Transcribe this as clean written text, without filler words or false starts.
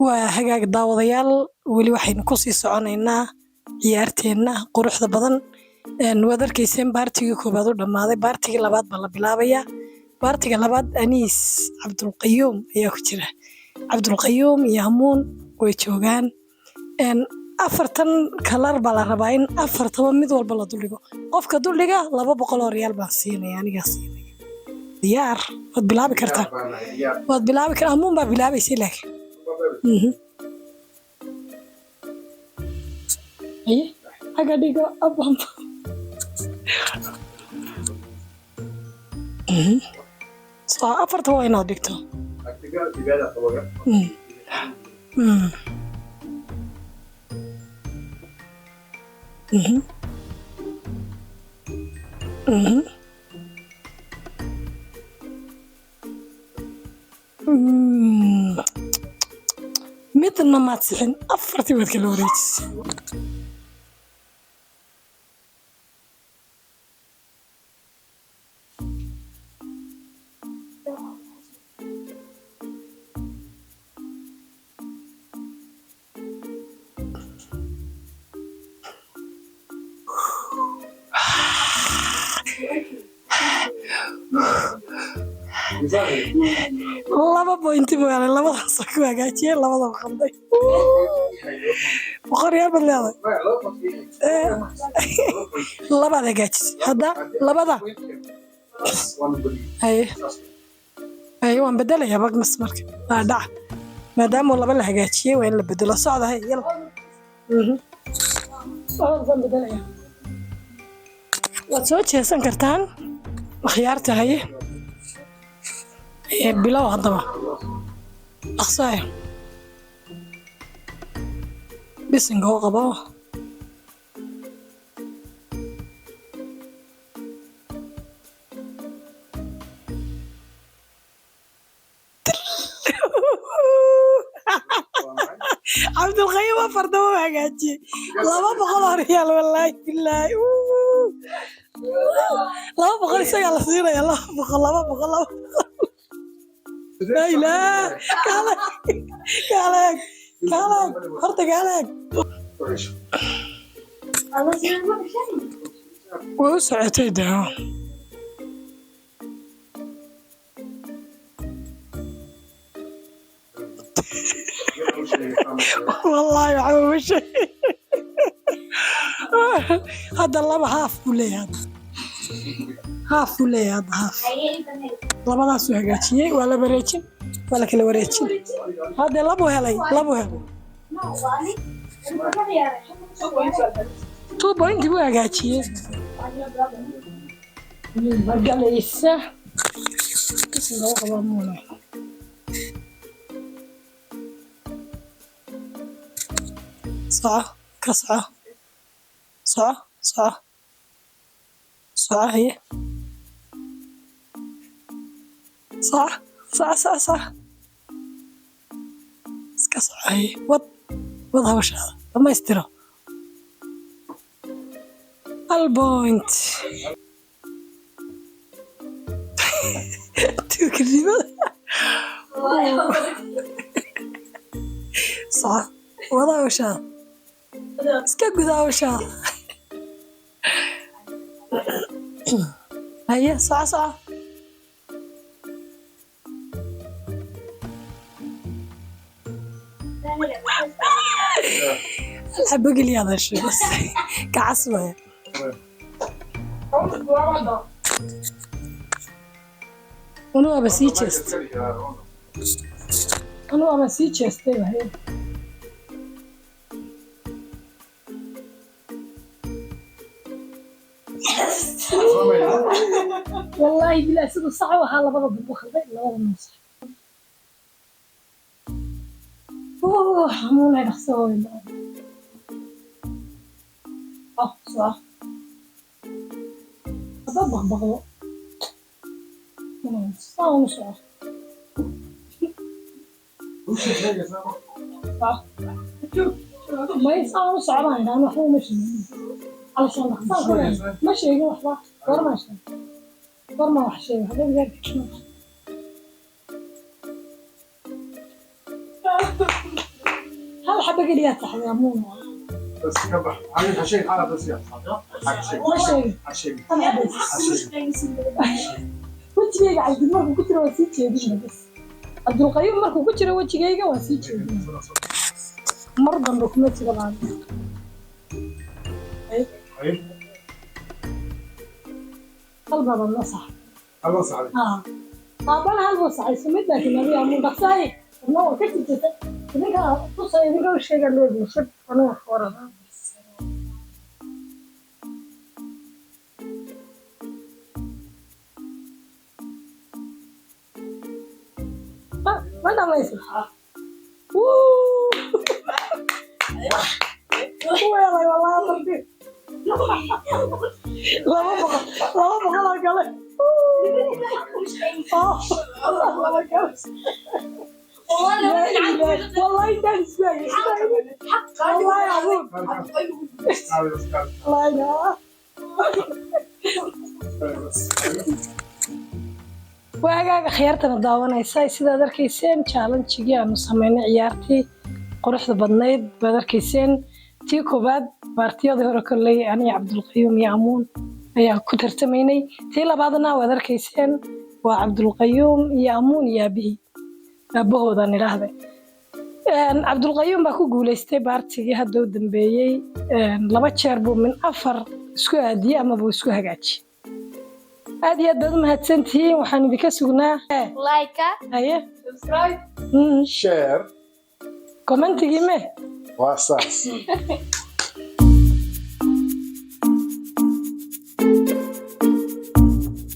وهجاك داوديال ولي واحد نكوسي سعونينا ciyaarteena quruxda badan wadarkaysan baartiga koobaad u dhamaaday baartiga labaad baa la bilaabaya baartiga labaad Aniis Cabdulqayuum ayaa ku jira Cabdulqayuum iyo Hamuun way joogaan afartan kalar baa la rabaa in afartaba mid walba la duldhigo qofka duldhiga 200 oo riyaal baan siinaya aniga siinaya diyaar waad bilaabi kartaa Hamuun baa bilaabaysa laakiin ايه حاجه دي جو ابهم صح افرت هو هنا دكتور مثل ما تسحن افرتي بدك الوريتس laba point weeyaan labada soo ku hagaajiyay labada qalday boqoryaal bad leedahay labada hagaajis hada labada ay waan bedelayaa bag masmarka dhac maadaama laba la hagaajiyay waa in la bedelo socdahay yalla waan bedelayaa waad soo jeesan kartaan khiyaartahay bilow hadaba aqsaay bisinga oo qabo Cabdulqayuum fardamo hagaaji 200 riyaal wallahi billahi 200 isaga la siinaya 200 لا إله كالك هرت كالك وسعتي ده والله يا عموش هذا الله هاف ولا هذا هاف ولا هذا هاف labadaas oo hagaajiyay waa la wareejin waa la kala wareejin hada labo helay 2 point buu hagaajiyay magalaysa isla qaba moona صح كسعة صح هي صح اسكسر هي وضع وش هذا ما يسترى البوينت تكلمة صح وضع وش هذا اسكجد وش هذا هيا صح الحب لي هذا الشيء بس كعصبة أنا بسي تشست والله بلا سيد صعب وحالا بضب بخلي لا نص مو لا نخسوي صح أطبق بغلو صح صح ما يصير صعبان أنا محو مشي علشان نخسر كله مشي يروح ورا مشي ورا وحشي هذا بجد حبة قليات يا مو بس كبح عامل حشين حالة بس يا حشين أنا بس وجهي قاعد مركو كتر وسيتي بس عبد القيوم مركو كتر وجهي وسيتي مرضى بكمتي طبعا اي قلبها بالنصح خلاص عليك أنا هالبص سميت لكن أبي أمون بخساي إنه كتير إذا تصير إذا الشيء اللي بيشوف أنا ورا ما ما يصلح والله مرضي لا بقى قال والله انت اسمعي والله يا عمود الله يا واغاga khiyartana daawanaysa sidaad arkayseen challenge-gii aanu sameynay ciyaartii quruxda badneyd baad arkayseen tii koobaad baartiyada hore kolley ani Cabdulqayuum iyo Amuun ayaa ku tartamaynay tii labaadna waad arkayseen waa Cabdulqayuum iyo Amuun iyo Abihi abahooda niraahday Cabdulqayuum baa ku guuleystay baartigii hadda u dambeeyay laba jeer buu min 4 isku aadiyay ama buu isku hagaajiyay aad iyo aad baad u mahadsantihiin waxaan idinka sugnaa like aye share commentigii me واساس